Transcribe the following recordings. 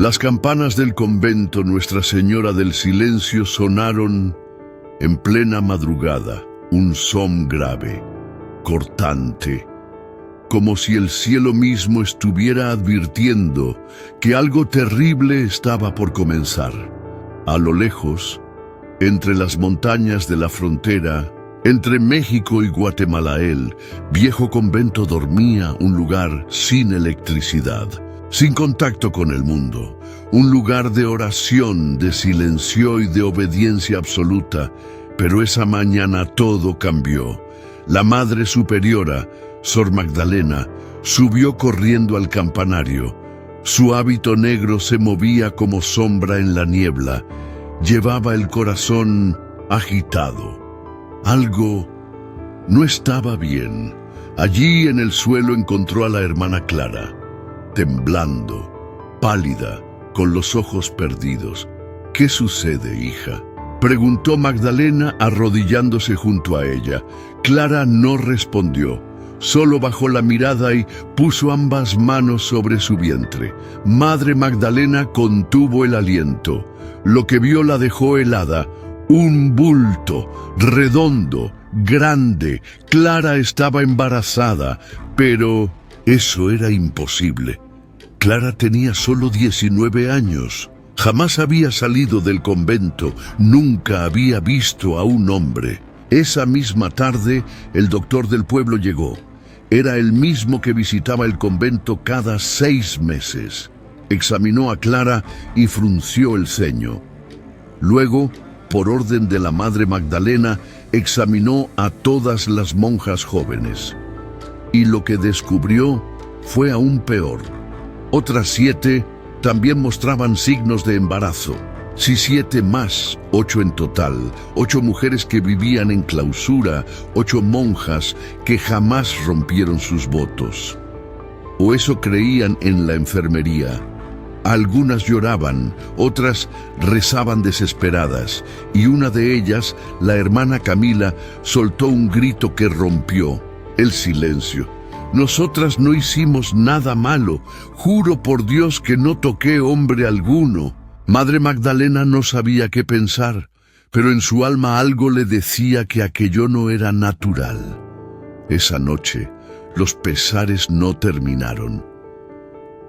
Las campanas del convento Nuestra Señora del Silencio sonaron en plena madrugada, un son grave, cortante, como si el cielo mismo estuviera advirtiendo que algo terrible estaba por comenzar. A lo lejos, entre las montañas de la frontera, entre México y Guatemala, el viejo convento dormía, un lugar sin electricidad, sin contacto con el mundo, un lugar de oración, de silencio y de obediencia absoluta. Pero esa mañana todo cambió. La Madre Superiora, Sor Magdalena, subió corriendo al campanario. Su hábito negro se movía como sombra en la niebla. Llevaba el corazón agitado. Algo no estaba bien. Allí en el suelo encontró a la hermana Clara, temblando, pálida, con los ojos perdidos. «¿Qué sucede, hija?», preguntó Magdalena arrodillándose junto a ella. Clara no respondió, solo bajó la mirada y puso ambas manos sobre su vientre. Madre Magdalena contuvo el aliento. Lo que vio la dejó helada. Un bulto, redondo, grande. Clara estaba embarazada, pero eso era imposible. Clara tenía solo 19 años. Jamás había salido del convento, nunca había visto a un hombre. Esa misma tarde, el doctor del pueblo llegó. Era el mismo que visitaba el convento cada 6 meses. Examinó a Clara y frunció el ceño. Luego, por orden de la Madre Magdalena, examinó a todas las monjas jóvenes. Y lo que descubrió fue aún peor. Otras 7 también mostraban signos de embarazo. Si 7 más, 8 en total, 8 mujeres que vivían en clausura, 8 monjas que jamás rompieron sus votos. O eso creían en la enfermería. Algunas lloraban, otras rezaban desesperadas, y una de ellas, la hermana Camila, soltó un grito que rompió el silencio. «Nosotras no hicimos nada malo, juro por Dios que no toqué hombre alguno». Madre Magdalena no sabía qué pensar, pero en su alma algo le decía que aquello no era natural. Esa noche, los pesares no terminaron.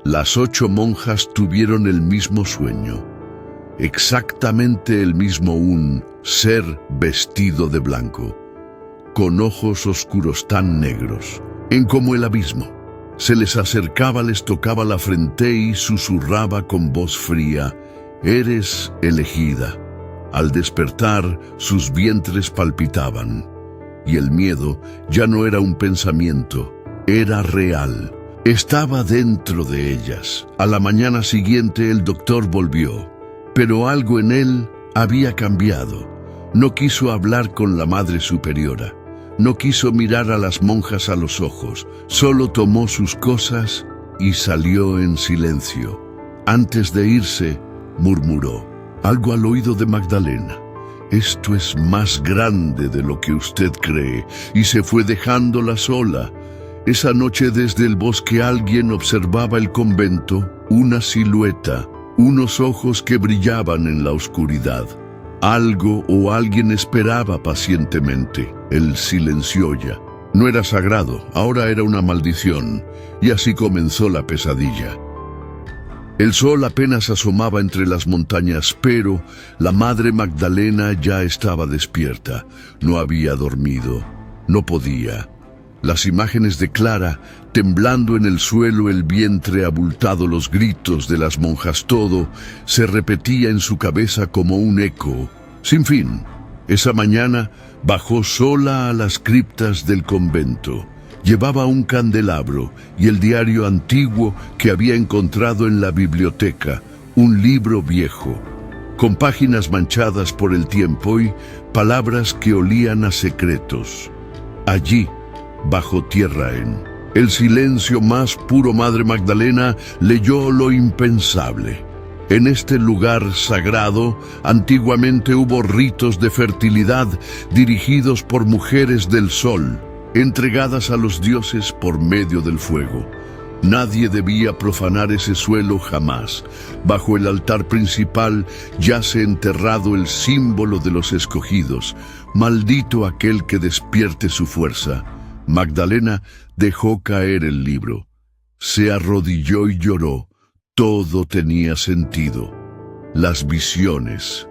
Las 8 monjas tuvieron el mismo sueño, exactamente el mismo, un ser vestido de blanco, con ojos oscuros tan negros, en como el abismo. Se les acercaba, les tocaba la frente y susurraba con voz fría: «Eres elegida». Al despertar, sus vientres palpitaban, y el miedo ya no era un pensamiento, era real. Estaba dentro de ellas. A la mañana siguiente el doctor volvió, pero algo en él había cambiado. No quiso hablar con la Madre Superiora. No quiso mirar a las monjas a los ojos, solo tomó sus cosas y salió en silencio. Antes de irse, murmuró algo al oído de Magdalena: «Esto es más grande de lo que usted cree», y se fue dejándola sola. Esa noche desde el bosque alguien observaba el convento, una silueta, unos ojos que brillaban en la oscuridad. Algo o alguien esperaba pacientemente. Él silenció ya. No era sagrado, ahora era una maldición, y así comenzó la pesadilla. El sol apenas asomaba entre las montañas, pero la Madre Magdalena ya estaba despierta. No había dormido, no podía. Las imágenes de Clara, temblando en el suelo, el vientre abultado, los gritos de las monjas, todo se repetía en su cabeza como un eco sin fin. Esa mañana bajó sola a las criptas del convento. Llevaba un candelabro y el diario antiguo que había encontrado en la biblioteca, un libro viejo, con páginas manchadas por el tiempo y palabras que olían a secretos. Allí, bajo tierra, en el silencio más puro, Madre Magdalena leyó lo impensable. En este lugar sagrado, antiguamente hubo ritos de fertilidad dirigidos por mujeres del sol, entregadas a los dioses por medio del fuego. Nadie debía profanar ese suelo jamás. Bajo el altar principal yace enterrado el símbolo de los escogidos. Maldito aquel que despierte su fuerza. Magdalena dejó caer el libro. Se arrodilló y lloró. Todo tenía sentido. Las visiones,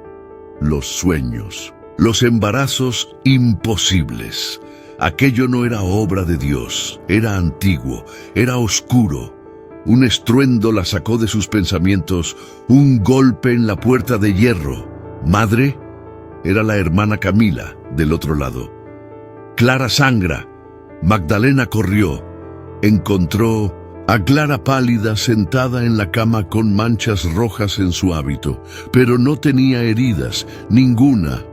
los sueños, los embarazos imposibles. Aquello no era obra de Dios, era antiguo, era oscuro. Un estruendo la sacó de sus pensamientos, un golpe en la puerta de hierro. ¿Madre? Era la hermana Camila, del otro lado. Clara sangra. Magdalena corrió. Encontró a Clara pálida sentada en la cama con manchas rojas en su hábito, pero no tenía heridas, ninguna.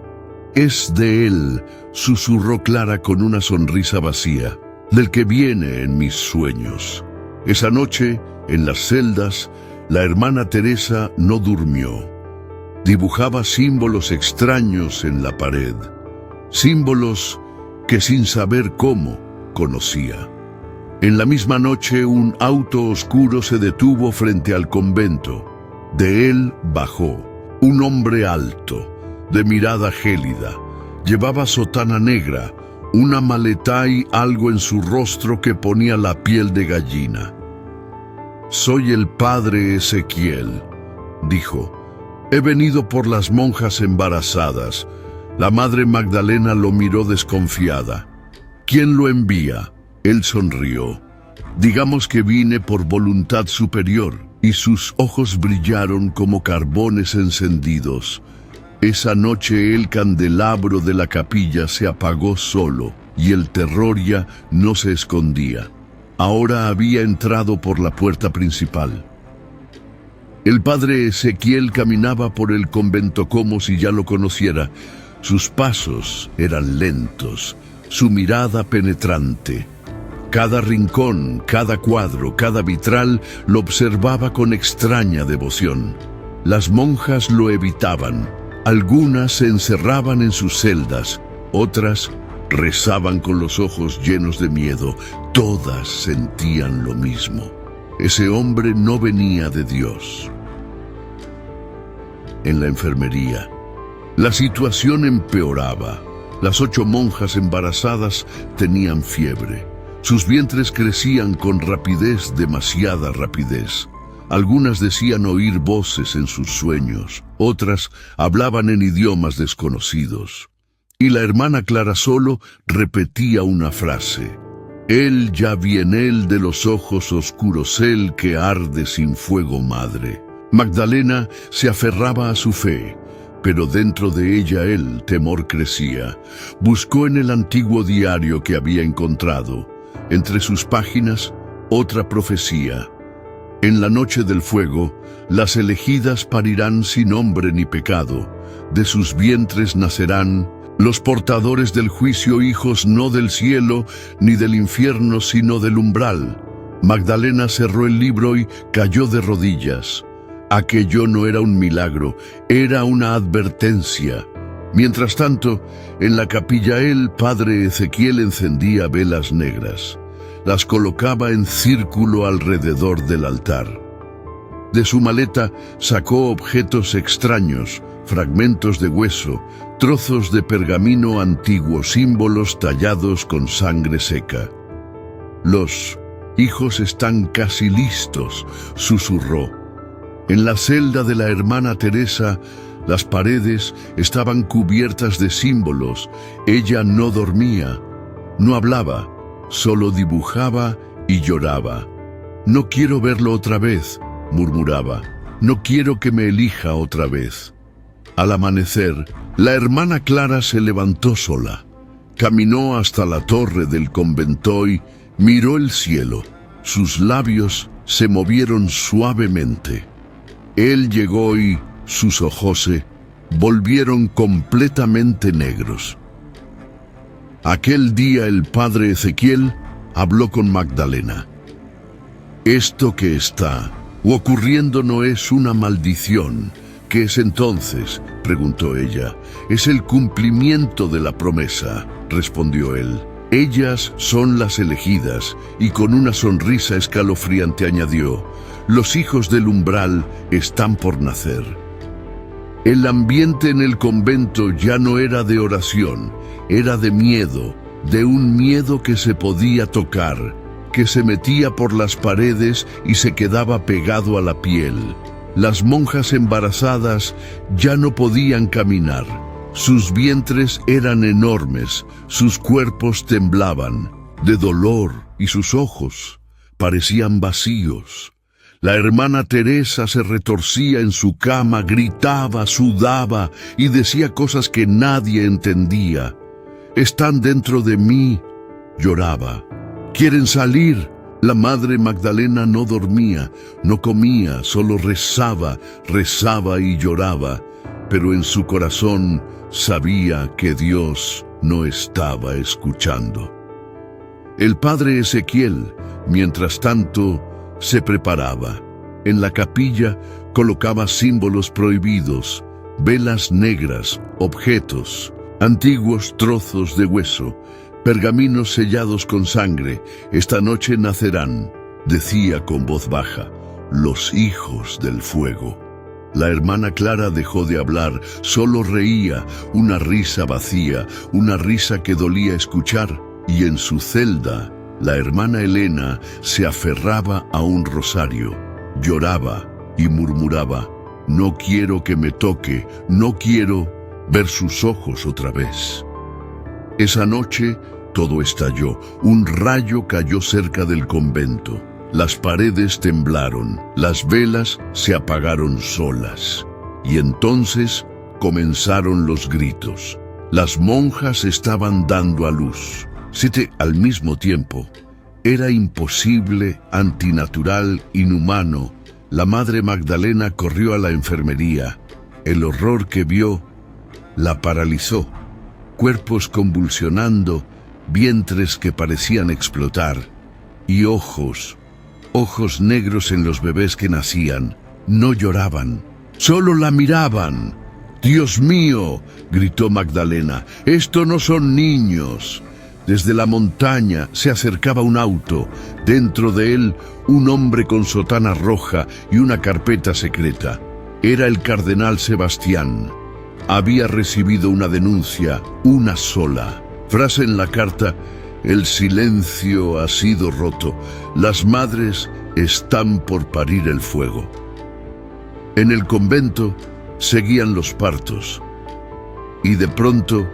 «Es de él», susurró Clara con una sonrisa vacía, «del que viene en mis sueños». Esa noche, en las celdas, la hermana Teresa no durmió. Dibujaba símbolos extraños en la pared, símbolos que sin saber cómo conocía. En la misma noche, un auto oscuro se detuvo frente al convento. De él bajó un hombre alto, de mirada gélida. Llevaba sotana negra, una maleta y algo en su rostro que ponía la piel de gallina. «Soy el padre Ezequiel», dijo. «He venido por las monjas embarazadas». La madre Magdalena lo miró desconfiada. «¿Quién lo envía?». Él sonrió. «Digamos que vine por voluntad superior», y sus ojos brillaron como carbones encendidos. Esa noche el candelabro de la capilla se apagó solo y el terror ya no se escondía. Ahora había entrado por la puerta principal. El padre Ezequiel caminaba por el convento como si ya lo conociera. Sus pasos eran lentos, su mirada penetrante. Cada rincón, cada cuadro, cada vitral lo observaba con extraña devoción. Las monjas lo evitaban. Algunas se encerraban en sus celdas, otras rezaban con los ojos llenos de miedo. Todas sentían lo mismo. Ese hombre no venía de Dios. En la enfermería, la situación empeoraba. Las 8 monjas embarazadas tenían fiebre. Sus vientres crecían con rapidez, demasiada rapidez. Algunas decían oír voces en sus sueños, otras hablaban en idiomas desconocidos. Y la hermana Clara solo repetía una frase: «Él ya viene, él de los ojos oscuros, él que arde sin fuego, madre». Magdalena se aferraba a su fe, pero dentro de ella el temor crecía. Buscó en el antiguo diario que había encontrado. Entre sus páginas, otra profecía. En la noche del fuego, las elegidas parirán sin hombre ni pecado. De sus vientres nacerán los portadores del juicio, hijos no del cielo ni del infierno, sino del umbral. Magdalena cerró el libro y cayó de rodillas. Aquello no era un milagro, era una advertencia. Mientras tanto, en la capilla el padre Ezequiel encendía velas negras. Las colocaba en círculo alrededor del altar. De su maleta sacó objetos extraños, fragmentos de hueso, trozos de pergamino antiguo, símbolos tallados con sangre seca. «Los hijos están casi listos», susurró. En la celda de la hermana Teresa, las paredes estaban cubiertas de símbolos. Ella no dormía, no hablaba, solo dibujaba y lloraba. «No quiero verlo otra vez», murmuraba. «No quiero que me elija otra vez». Al amanecer, la hermana Clara se levantó sola. Caminó hasta la torre del convento y miró el cielo. Sus labios se movieron suavemente. Él llegó y sus ojos se volvieron completamente negros. Aquel día el padre Ezequiel habló con Magdalena. «Esto que está ocurriendo no es una maldición». «¿Qué es entonces?», preguntó ella. «Es el cumplimiento de la promesa», respondió él. Ellas son las elegidas, y con una sonrisa escalofriante añadió: los hijos del umbral están por nacer. El ambiente en el convento ya no era de oración, era de miedo, de un miedo que se podía tocar, que se metía por las paredes y se quedaba pegado a la piel. Las monjas embarazadas ya no podían caminar. Sus vientres eran enormes, sus cuerpos temblaban de dolor y sus ojos parecían vacíos. La hermana Teresa se retorcía en su cama, gritaba, sudaba y decía cosas que nadie entendía. «Están dentro de mí», lloraba. «¿Quieren salir?» La madre Magdalena no dormía, no comía, solo rezaba, rezaba y lloraba, pero en su corazón sabía que Dios no estaba escuchando. El padre Ezequiel, mientras tanto, se preparaba. En la capilla colocaba símbolos prohibidos, velas negras, objetos, antiguos trozos de hueso, pergaminos sellados con sangre. «Esta noche nacerán», decía con voz baja, «los hijos del fuego». La hermana Clara dejó de hablar, solo reía, una risa vacía, una risa que dolía escuchar, y en su celda, la hermana Elena se aferraba a un rosario, lloraba y murmuraba: «No quiero que me toque, no quiero ver sus ojos otra vez». Esa noche todo estalló, un rayo cayó cerca del convento. Las paredes temblaron, las velas se apagaron solas. Y entonces comenzaron los gritos. Las monjas estaban dando a luz. Al mismo tiempo. Era imposible, antinatural, inhumano. La madre Magdalena corrió a la enfermería. El horror que vio la paralizó. Cuerpos convulsionando, vientres que parecían explotar, y ojos negros en los bebés que nacían. No lloraban, solo la miraban. «¡Dios mío!», gritó Magdalena, «esto no son niños». Desde la montaña se acercaba un auto. Dentro de él, un hombre con sotana roja y una carpeta secreta. Era el cardenal Sebastián. Había recibido una denuncia, una sola. Frase en la carta: «El silencio ha sido roto. Las madres están por parir el fuego». En el convento seguían los partos. Y de pronto,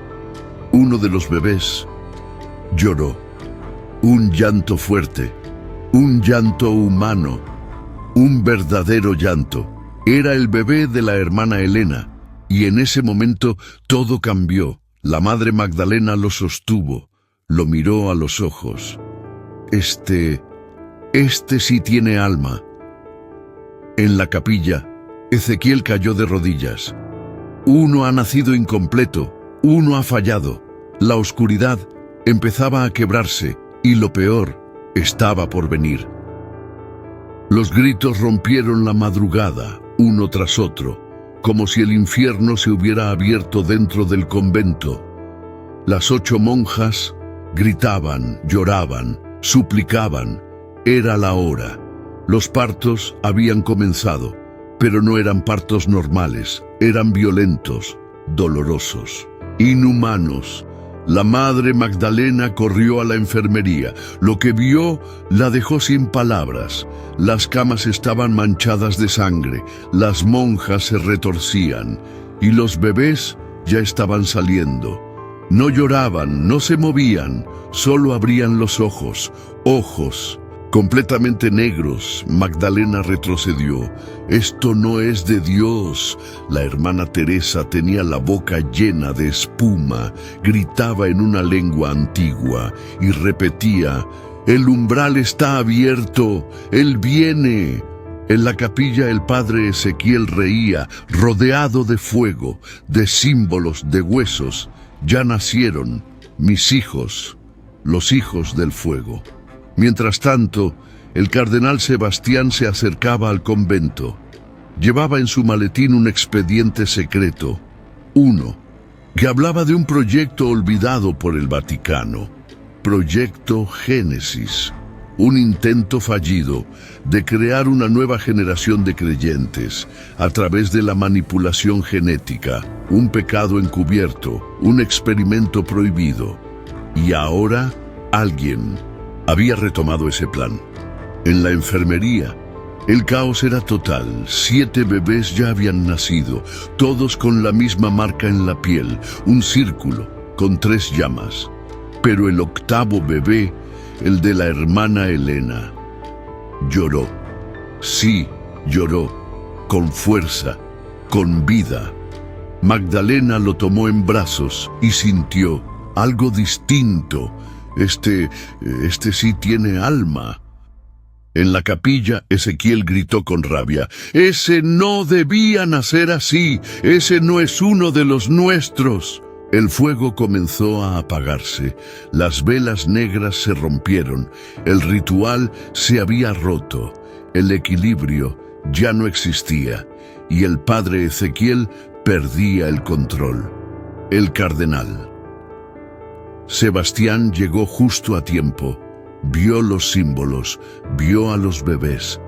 uno de los bebés lloró. Un llanto fuerte, un llanto humano, un verdadero llanto. Era el bebé de la hermana Elena. Y en ese momento todo cambió. La madre Magdalena lo sostuvo, lo miró a los ojos. Este sí tiene alma. En la capilla, Ezequiel cayó de rodillas. Uno ha nacido incompleto, uno ha fallado. La oscuridad empezaba a quebrarse y lo peor estaba por venir. Los gritos rompieron la madrugada, uno tras otro, como si el infierno se hubiera abierto dentro del convento. Las 8 monjas gritaban, lloraban, suplicaban. Era la hora. Los partos habían comenzado, pero no eran partos normales, eran violentos, dolorosos, inhumanos. La madre Magdalena corrió a la enfermería. Lo que vio la dejó sin palabras. Las camas estaban manchadas de sangre, las monjas se retorcían y los bebés ya estaban saliendo. No lloraban, no se movían, solo abrían los ojos, completamente negros. Magdalena retrocedió. «Esto no es de Dios». La hermana Teresa tenía la boca llena de espuma, gritaba en una lengua antigua y repetía: «El umbral está abierto, Él viene». En la capilla el padre Ezequiel reía, rodeado de fuego, de símbolos, de huesos. «Ya nacieron mis hijos, los hijos del fuego». Mientras tanto, el cardenal Sebastián se acercaba al convento. Llevaba en su maletín un expediente secreto, uno, que hablaba de un proyecto olvidado por el Vaticano. Proyecto Génesis, un intento fallido de crear una nueva generación de creyentes a través de la manipulación genética, un pecado encubierto, un experimento prohibido. Y ahora alguien había retomado ese plan. En la enfermería, el caos era total. 7 bebés ya habían nacido, todos con la misma marca en la piel, un círculo con 3 llamas. Pero el 8º bebé, el de la hermana Elena, lloró. Sí, lloró, con fuerza, con vida. Magdalena lo tomó en brazos y sintió algo distinto. Este sí tiene alma. En la capilla, Ezequiel gritó con rabia: «¡Ese no debía nacer así! ¡Ese no es uno de los nuestros!». El fuego comenzó a apagarse, las velas negras se rompieron, el ritual se había roto, el equilibrio ya no existía, y el padre Ezequiel perdía el control. El cardenal Sebastián llegó justo a tiempo. Vio los símbolos, vio a los bebés,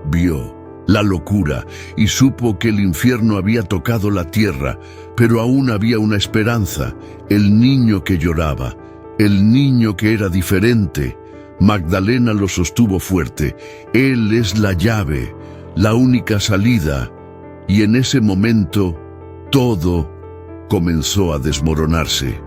vio la locura y supo que el infierno había tocado la tierra, pero aún había una esperanza, el niño que lloraba, el niño que era diferente. Magdalena lo sostuvo fuerte. Él es la llave, la única salida, y en ese momento todo comenzó a desmoronarse.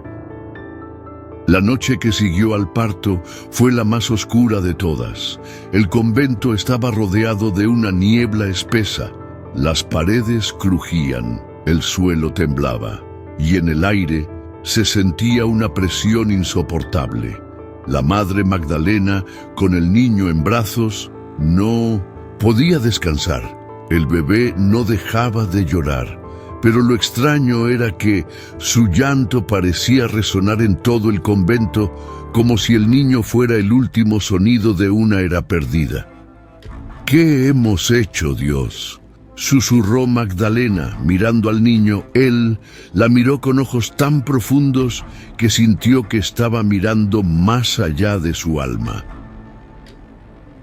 La noche que siguió al parto fue la más oscura de todas. El convento estaba rodeado de una niebla espesa. Las paredes crujían, el suelo temblaba, y en el aire se sentía una presión insoportable. La madre Magdalena, con el niño en brazos, no podía descansar. El bebé no dejaba de llorar. Pero lo extraño era que su llanto parecía resonar en todo el convento, como si el niño fuera el último sonido de una era perdida. «¿Qué hemos hecho, Dios?», susurró Magdalena, mirando al niño. Él la miró con ojos tan profundos que sintió que estaba mirando más allá de su alma.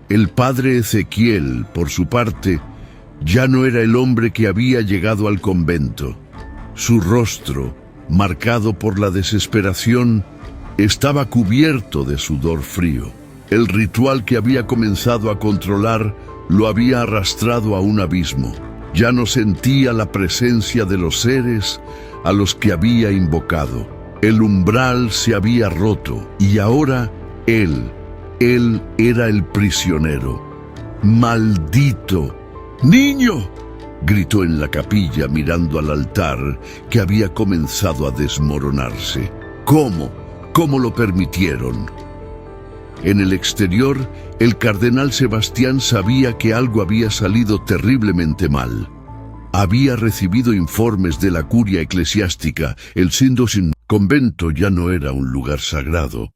El padre Ezequiel, por su parte, ya no era el hombre que había llegado al convento. Su rostro, marcado por la desesperación, estaba cubierto de sudor frío. El ritual que había comenzado a controlar lo había arrastrado a un abismo. Ya no sentía la presencia de los seres a los que había invocado. El umbral se había roto y ahora él era el prisionero. ¡Maldito! «¡Niño!», gritó en la capilla mirando al altar que había comenzado a desmoronarse. ¿Cómo lo permitieron? En el exterior, el cardenal Sebastián sabía que algo había salido terriblemente mal. Había recibido informes de la curia eclesiástica. El convento ya no era un lugar sagrado.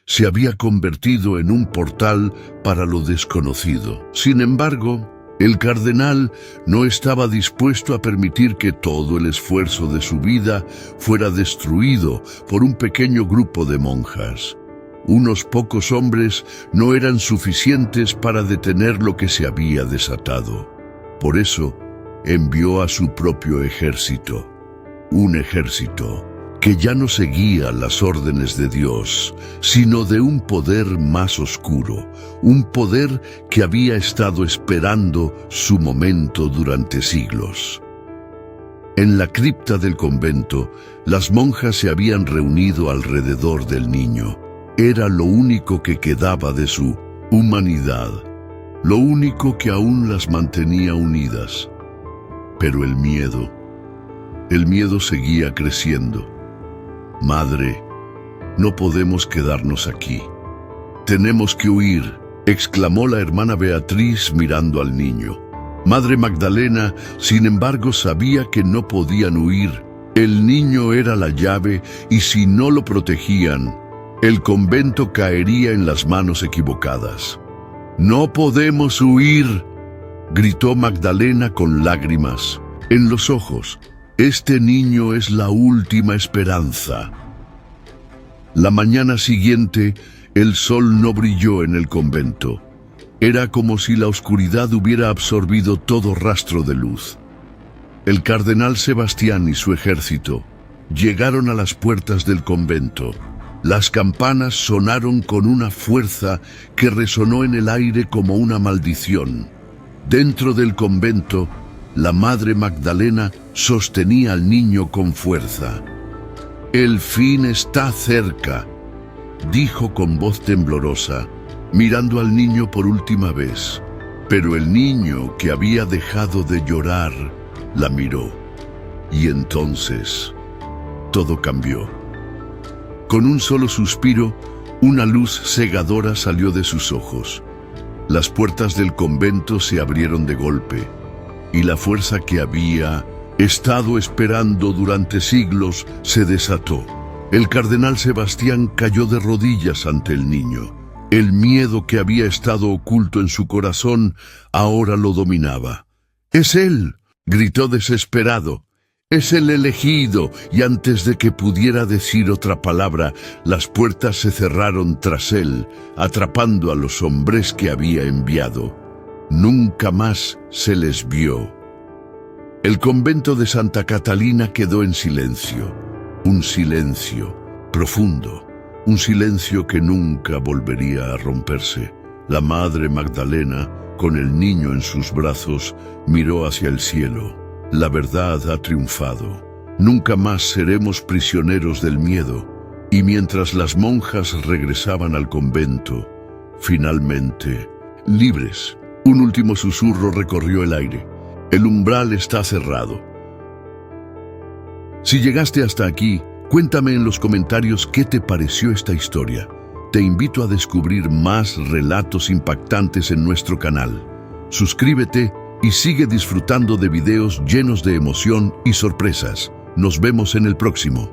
Se había convertido en un portal para lo desconocido. Sin embargo, el cardenal no estaba dispuesto a permitir que todo el esfuerzo de su vida fuera destruido por un pequeño grupo de monjas. Unos pocos hombres no eran suficientes para detener lo que se había desatado. Por eso, envió a su propio ejército, un ejército que ya no seguía las órdenes de Dios, sino de un poder más oscuro, un poder que había estado esperando su momento durante siglos. En la cripta del convento, las monjas se habían reunido alrededor del niño. Era lo único que quedaba de su humanidad, lo único que aún las mantenía unidas. Pero el miedo seguía creciendo. «Madre, no podemos quedarnos aquí. Tenemos que huir», exclamó la hermana Beatriz mirando al niño. Madre Magdalena, sin embargo, sabía que no podían huir. El niño era la llave y si no lo protegían, el convento caería en las manos equivocadas. «No podemos huir», gritó Magdalena con lágrimas en los ojos. «Este niño es la última esperanza». La mañana siguiente, El sol no brilló en el convento. Era como si la oscuridad hubiera absorbido todo rastro de luz. El cardenal Sebastián y su ejército llegaron a las puertas del convento. Las campanas sonaron con una fuerza que resonó en el aire como una maldición. Dentro del convento, la Madre Magdalena sostenía al niño con fuerza. «El fin está cerca», dijo con voz temblorosa, mirando al niño por última vez. Pero el niño, que había dejado de llorar, la miró. Y entonces todo cambió. Con un solo suspiro, una luz cegadora salió de sus ojos. Las puertas del convento se abrieron de golpe, y la fuerza que había estado esperando durante siglos se desató. El cardenal Sebastián cayó de rodillas ante el niño. El miedo que había estado oculto en su corazón ahora lo dominaba. «¡Es él!», gritó desesperado. «Es el elegido», y antes de que pudiera decir otra palabra, las puertas se cerraron tras él, atrapando a los hombres que había enviado. Nunca más se les vio. El convento de Santa Catalina quedó en silencio. Un silencio profundo, un silencio que nunca volvería a romperse. La Madre Magdalena, con el niño en sus brazos, miró hacia el cielo. La verdad ha triunfado. Nunca más seremos prisioneros del miedo. Y mientras las monjas regresaban al convento, finalmente, libres, un último susurro recorrió el aire. El umbral está cerrado. Si llegaste hasta aquí, cuéntame en los comentarios qué te pareció esta historia. Te invito a descubrir más relatos impactantes en nuestro canal. Suscríbete y sigue disfrutando de videos llenos de emoción y sorpresas. Nos vemos en el próximo.